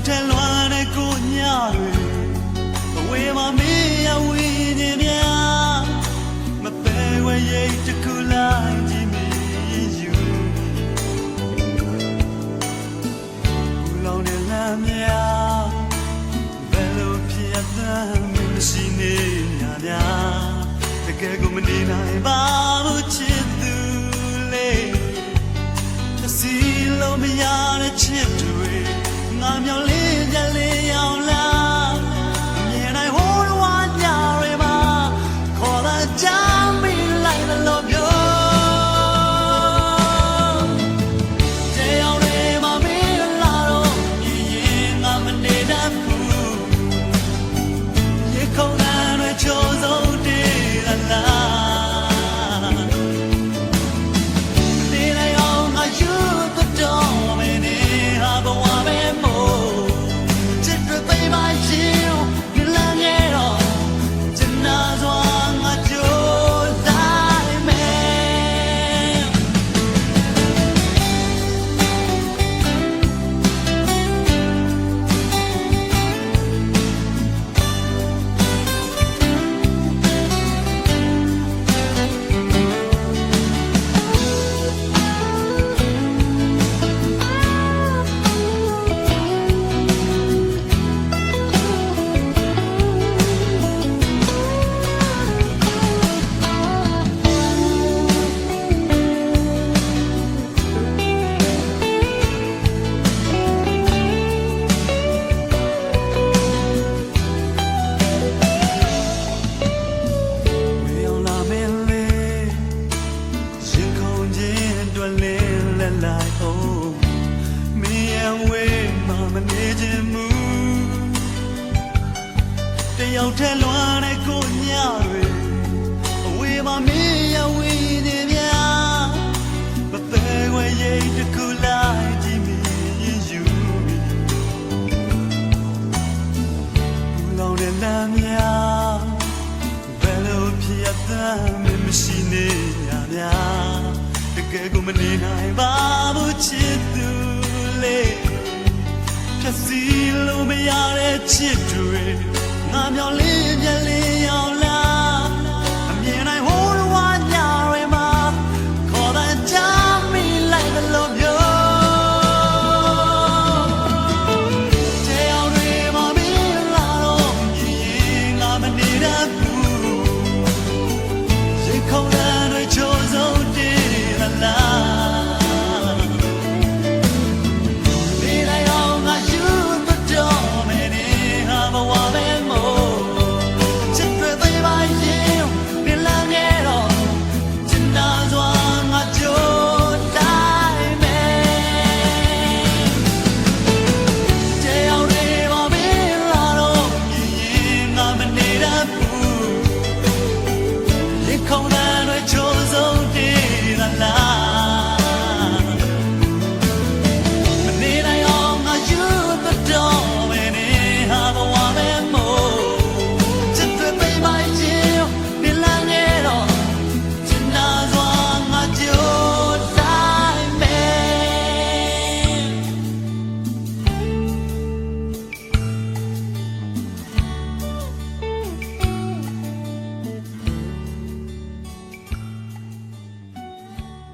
ထဲလွမ်းတဲ့ကိုညတွေအဝေးမှာမေးရဝေးနေများမပဲဝဲရိတ်တစ်ခုလိုက်ကြည့်မိယူဘူးလောင်တဲ့လမ်းများဘယ်လိုဖြစ်သမ်းမရှိနေညာများတကယ်ကိုမနေနိုင်ပါဘူးချစ်သူလေးစီလုံးမရတဲ့ချစ်တွေငါမြောင်လေးကြလေးရောက်လာအမြင်တိုင်းဟိုးဝါညတွေမှာခေါ်လာကြမိလိုက်တဲ့လို့ပြောတရားတွေမှာမင်းလာတော့ရင်ငါမနေတတ်ဘူးရေခုန်တဲ့ချိုးစုံတည်းလာတယောက်ထဲလွမ်းတဲ့ကိုညတွေအဝေးမှာမေးရဝေးနေများမသေးဝဲရိတ်တစ်ခုလိုက်ကြည့်မိယူဘူးလောင်တဲ့လမ်းများဘယ်လိုဖြစ်သမ်းမရှိနေညာများတကယ်ကိုမနေနိုင်ပါဘူးချစ်သူလေးဖြတ်စီလို့မရတဲ့ချစ်တွေငါမြောင်လေးပြလေး